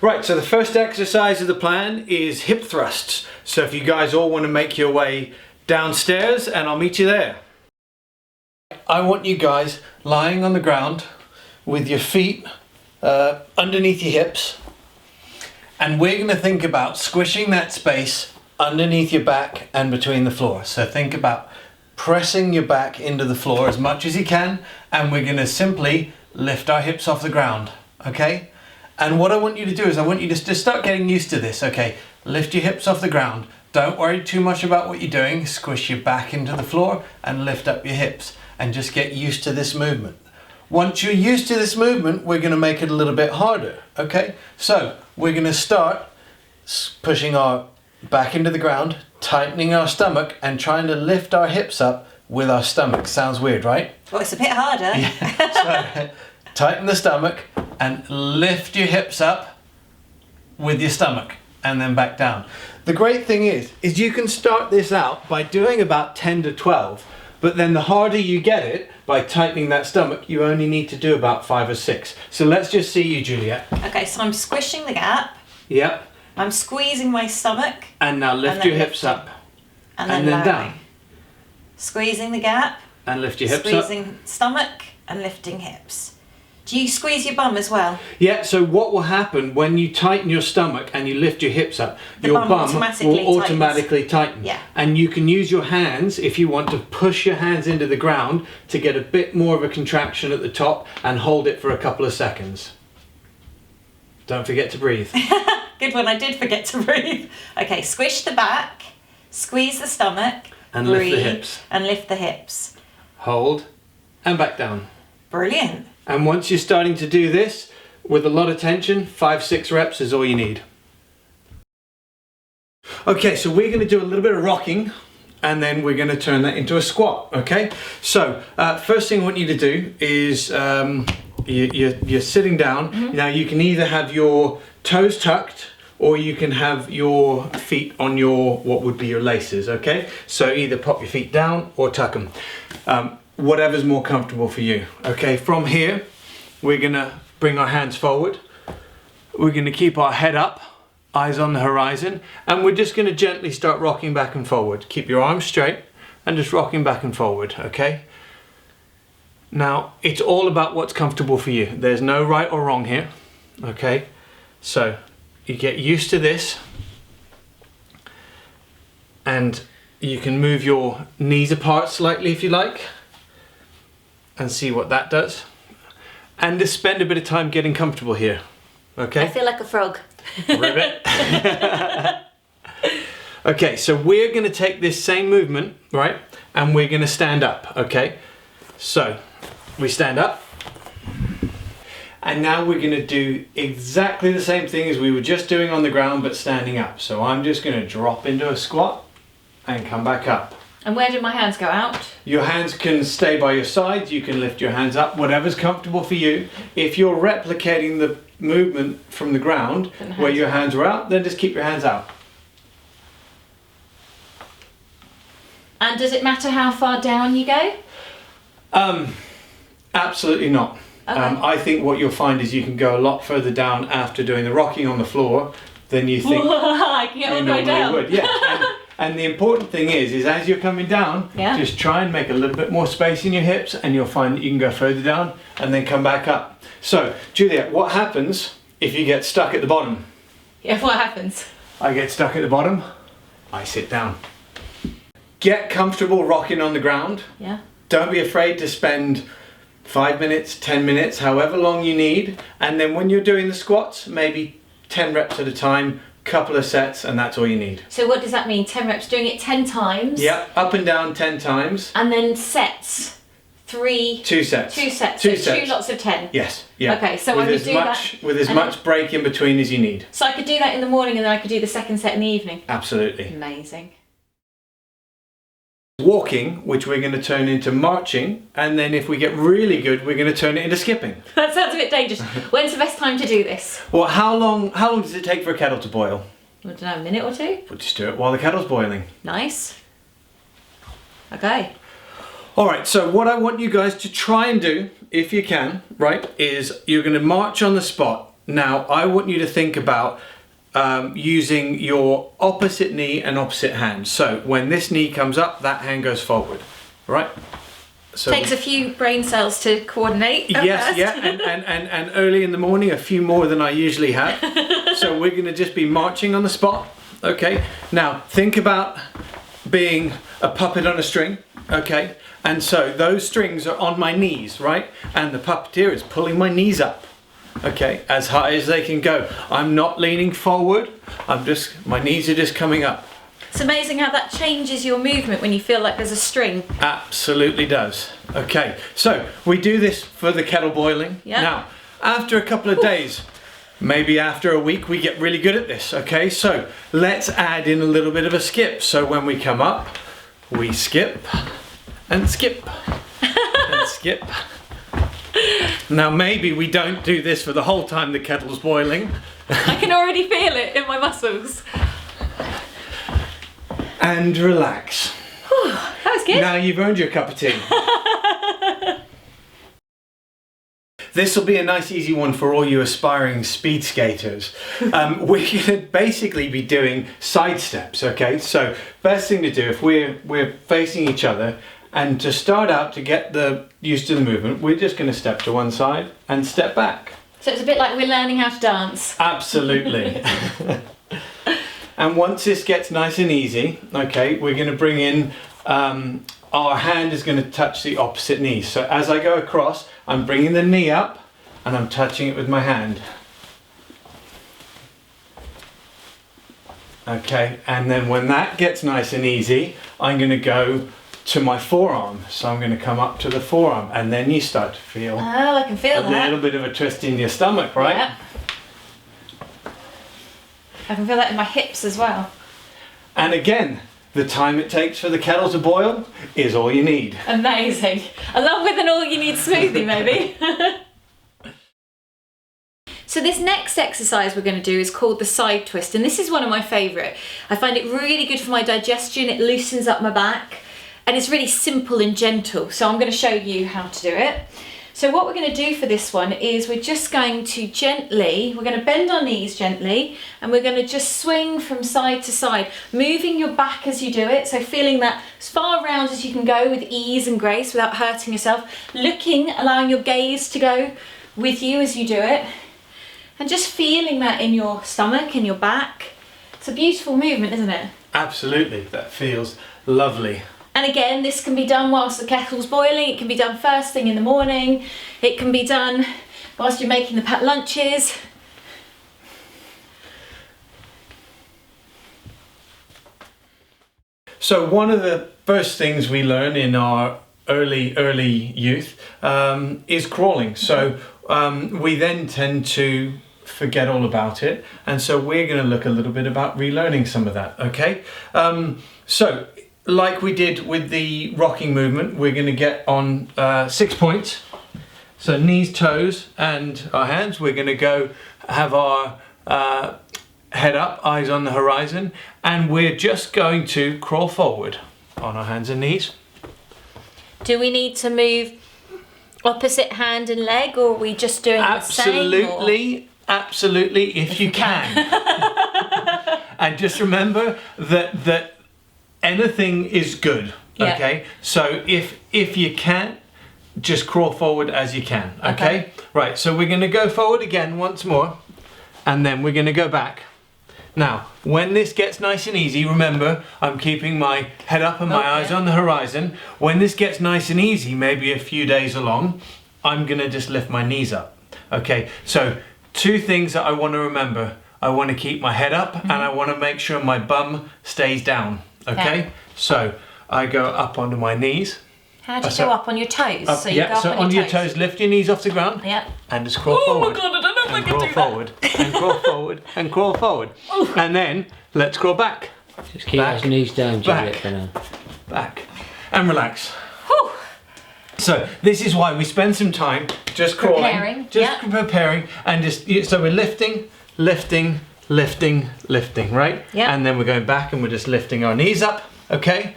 Right, so the first exercise of the plan is hip thrusts. So if you guys all want to make your way downstairs, and I'll meet you there. I want you guys lying on the ground with your feet underneath your hips, and we're going to think about squishing that space underneath your back and between the floor. So think about pressing your back into the floor as much as you can, and we're going to simply lift our hips off the ground, okay? And what I want you to do is I want you to start getting used to this, okay? Lift your hips off the ground. Don't worry too much about what you're doing. Squish your back into the floor and lift up your hips, and just get used to this movement. Once you're used to this movement, we're going to make it a little bit harder, okay? So we're going to start pushing our back into the ground, tightening our stomach, and trying to lift our hips up with our stomach. Sounds weird, right? Well, it's a bit harder. Yeah. So tighten the stomach and lift your hips up with your stomach, and then back down. The great thing is you can start this out by doing about 10 to 12, but then the harder you get it, by tightening that stomach, you only need to do about 5 or 6. So let's just see you, Juliet. Okay, so I'm squishing the gap. Yep. I'm squeezing my stomach. And now lift your hips up. And then down. lowering. Squeezing the gap. And lift your hips up. Squeezing stomach and lifting hips. Do you squeeze your bum as well? Yeah, so what will happen when you tighten your stomach and you lift your hips up, your bum will automatically tighten. Yeah. And you can use your hands, if you want, to push your hands into the ground to get a bit more of a contraction at the top, and hold it for a couple of seconds. Don't forget to breathe. Good one, I did forget to breathe. Okay, squish the back, squeeze the stomach, and breathe, lift the hips. And lift the hips. Hold, and back down. Brilliant. And once you're starting to do this with a lot of tension, 5-6 reps is all you need. Okay, so we're going to do a little bit of rocking, and then we're going to turn that into a squat, okay? So first thing I want you to do is you're sitting down. Mm-hmm. Now you can either have your toes tucked, or you can have your feet on your, what would be your laces, okay? So either pop your feet down or tuck them. Whatever's more comfortable for you. Okay, from here, we're gonna bring our hands forward. We're gonna keep our head up, eyes on the horizon, and we're just gonna gently start rocking back and forward. Keep your arms straight and just rocking back and forward, okay? Now, it's all about what's comfortable for you. There's no right or wrong here, okay? So, you get used to this, and you can move your knees apart slightly if you like, and see what that does. And just spend a bit of time getting comfortable here, okay? I feel like a frog. Ribbit. Okay, so we're gonna take this same movement, right? And we're gonna stand up, okay? So, we stand up. And now we're gonna do exactly the same thing as we were just doing on the ground, but standing up. So I'm just gonna drop into a squat and come back up. And where do my hands go out? Your hands can stay by your sides, you can lift your hands up, whatever's comfortable for you. If you're replicating the movement from the ground where your hands are out, then just keep your hands out. And does it matter how far down you go? Absolutely not. Okay. I think what you'll find is you can go a lot further down after doing the rocking on the floor than you think I can get all you the way normally down. would. Yeah. And the important thing is as you're coming down, just try and make a little bit more space in your hips, and you'll find that you can go further down and then come back up. So, Juliet, what happens if you get stuck at the bottom? Yeah, what happens? I get stuck at the bottom, I sit down. Get comfortable rocking on the ground. Yeah. Don't be afraid to spend 5 minutes, 10 minutes, however long you need. And then when you're doing the squats, maybe 10 reps at a time, couple of sets, and that's all you need. So what does that mean? 10 reps, doing it 10 times? Yep, up and down 10 times. And then sets? 3? 2 sets. 2 sets. Two so sets. 2 lots of 10? Yes, yeah. Okay, so I would do that. With as much break in between as you need. So I could do that in the morning, and then I could do the second set in the evening? Absolutely. Amazing. Walking, which we're going to turn into marching, and then if we get really good, we're going to turn it into skipping. That sounds a bit dangerous. When's the best time to do this? Well, how long does it take for a kettle to boil? I don't know, a minute or 2? We'll just do it while the kettle's boiling. Nice. Okay. All right, so what I want you guys to try and do, if you can, right, is you're going to march on the spot. Now I want you to think about using your opposite knee and opposite hand. So when this knee comes up, that hand goes forward, right? So Takes a few brain cells to coordinate. Yes, yeah, and early in the morning, a few more than I usually have. So we're gonna just be marching on the spot, okay? Now, think about being a puppet on a string, okay? And so those strings are on my knees, right? And the puppeteer is pulling my knees up, okay? As high as they can go. I'm not leaning forward, my knees are just coming up. It's amazing how that changes your movement when you feel like there's a string. Absolutely does. Okay, so we do this for the kettle boiling. Yeah. Now, after a couple of days, maybe after a week, we get really good at this. Okay, so let's add in a little bit of a skip. So when we come up, we skip and skip and skip. Now maybe we don't do this for the whole time the kettle's boiling. I can already feel it in my muscles. And relax. Whew, that was good. Now you've earned your cup of tea. This will be a nice easy one for all you aspiring speed skaters. We're going to basically be doing side steps, okay? So best thing to do if we're facing each other, and to start out to get used to the movement, we're just going to step to one side and step back. So it's a bit like we're learning how to dance. Absolutely. And once this gets nice and easy, okay, we're going to bring in, our hand is going to touch the opposite knee. So as I go across, I'm bringing the knee up and I'm touching it with my hand. Okay, and then when that gets nice and easy, I'm going to go to my forearm. So I'm going to come up to the forearm, and then you start to feel I can feel a little bit of a twist in your stomach, right? Yeah. I can feel that in my hips as well. And again, the time it takes for the kettle to boil is all you need. Amazing. Along with an all-you-need smoothie, maybe. So this next exercise we're going to do is called the side twist, and this is one of my favourite. I find it really good for my digestion. It loosens up my back, and it's really simple and gentle. So I'm going to show you how to do it. So what we're going to do for this one is we're just going to we're going to bend our knees gently, and we're going to just swing from side to side, moving your back as you do it. So feeling that as far around as you can go with ease and grace without hurting yourself. Allowing your gaze to go with you as you do it. And just feeling that in your stomach and your back. It's a beautiful movement, isn't it? Absolutely, that feels lovely. And again, this can be done whilst the kettle's boiling. It can be done first thing in the morning. It can be done whilst you're making the packed lunches. So one of the first things we learn in our early youth is crawling. So we then tend to forget all about it. And so we're going to look a little bit about relearning some of that, okay? So like we did with the rocking movement, we're going to get on 6 points. So knees, toes, and our hands. We're going to go have our head up, eyes on the horizon, and we're just going to crawl forward on our hands and knees. Do we need to move opposite hand and leg, or are we just doing the same? Absolutely, if you can. And just remember that anything is good, okay? Yeah. So if you can, just crawl forward as you can, okay? Right, so we're gonna go forward again once more, and then we're gonna go back. Now, when this gets nice and easy, remember, I'm keeping my head up and my eyes on the horizon. When this gets nice and easy, maybe a few days along, I'm gonna just lift my knees up, okay? So, 2 things that I wanna remember. I wanna keep my head up, and I wanna make sure my bum stays down. Okay, so I go up onto my knees. How do you go up on your toes? Up, so you go up so on onto your toes, lift your knees off the ground. Yeah. And just crawl forward. Oh my god, I don't know if I can do forward, that. And crawl forward, and crawl forward. And then let's crawl back. Just keep those knees down, Juliet, for now. Back. And relax. Whew. So this is why we spend some time just crawling. Preparing. And just, so we're lifting, right? Yeah. And then we're going back and we're just lifting our knees up, okay?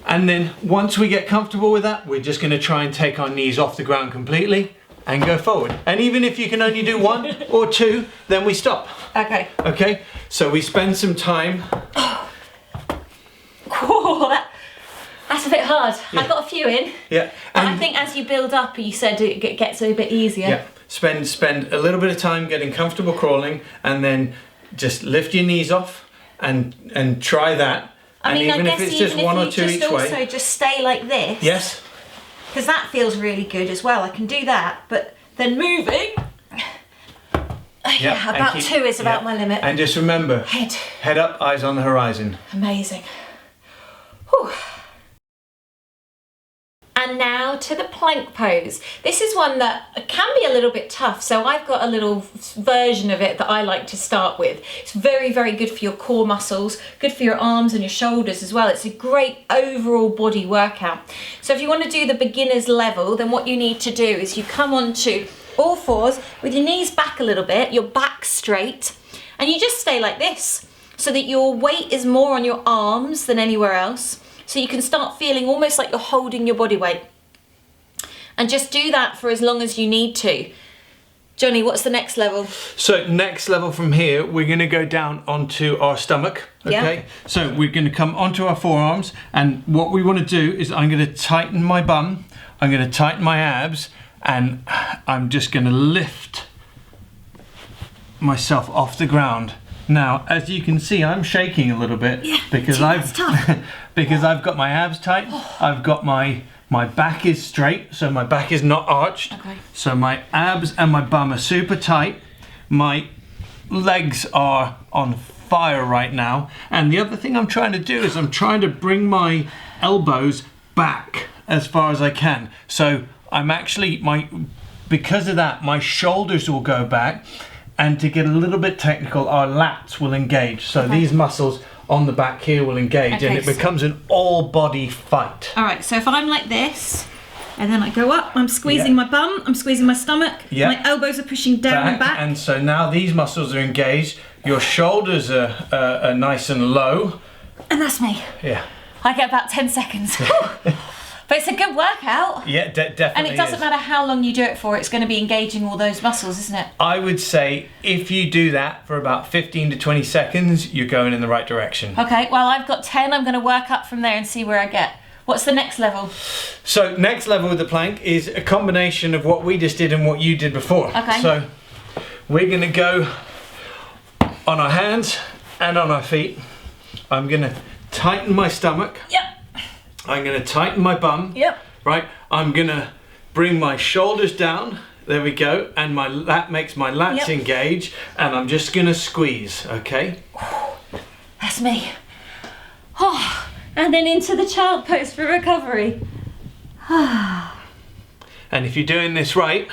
And then once we get comfortable with that, we're just going to try and take our knees off the ground completely, and go forward. And even if you can only do 1 or 2, then we stop. Okay. Okay, so we spend some time. Cool, that's a bit hard. Yeah. I got a few in. Yeah. And I think as you build up, you said it gets a bit easier. Yeah. Spend a little bit of time getting comfortable crawling, and then just lift your knees off and try that. I mean, and even I if guess it's just 1 or 2 each way. Also just stay like this. Yes. Because that feels really good as well. I can do that, but then moving. Yeah, about keep, 2 is about my limit. And just remember, head up, eyes on the horizon. Amazing. Whew. And now to the plank pose. This is one that can be a little bit tough, so I've got a little version of it that I like to start with. It's very, very good for your core muscles, good for your arms and your shoulders as well. It's a great overall body workout. So if you want to do the beginner's level, then what you need to do is you come onto all fours with your knees back a little bit, your back straight, and you just stay like this so that your weight is more on your arms than anywhere else. So you can start feeling almost like you're holding your body weight. And just do that for as long as you need to. Johnny, what's the next level? So next level from here, we're going to go down onto our stomach. Okay. Yeah. So we're going to come onto our forearms, and what we want to do is I'm going to tighten my bum, I'm going to tighten my abs, and I'm just going to lift myself off the ground. Now, as you can see, I'm shaking a little bit because I've got my abs tight. I've got my back is straight, so my back is not arched. Okay. So my abs and my bum are super tight. My legs are on fire right now. And the other thing I'm trying to do is I'm trying to bring my elbows back as far as I can. So I'm actually, because of that, my shoulders will go back. And to get a little bit technical, our lats will engage. So these muscles on the back here will engage, and it becomes an all-body fight. All right, so if I'm like this, and then I go up, I'm squeezing my bum, I'm squeezing my stomach, my elbows are pushing down and back. And so now these muscles are engaged, your shoulders are nice and low. And that's me. Yeah. I get about 10 seconds. But it's a good workout. Yeah, definitely. And it doesn't matter how long you do it for, it's going to be engaging all those muscles, isn't it? I would say if you do that for about 15 to 20 seconds, you're going in the right direction. Okay, well, I've got 10. I'm going to work up from there and see where I get. What's the next level? So next level with the plank is a combination of what we just did and what you did before. Okay. So we're going to go on our hands and on our feet. I'm going to tighten my stomach. Yep. I'm going to tighten my bum. Yep. Right. I'm going to bring my shoulders down. There we go. And that makes my lats engage. And I'm just going to squeeze. Okay. That's me. Oh, and then into the child pose for recovery. And if you're doing this right,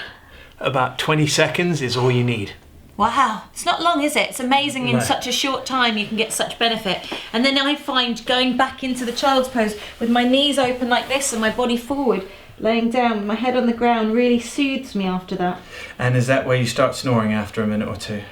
about 20 seconds is all you need. Wow, it's not long, is it? It's amazing in such a short time you can get such benefit. And then I find going back into the child's pose with my knees open like this and my body forward, laying down with my head on the ground, really soothes me after that. And is that where you start snoring after a minute or two?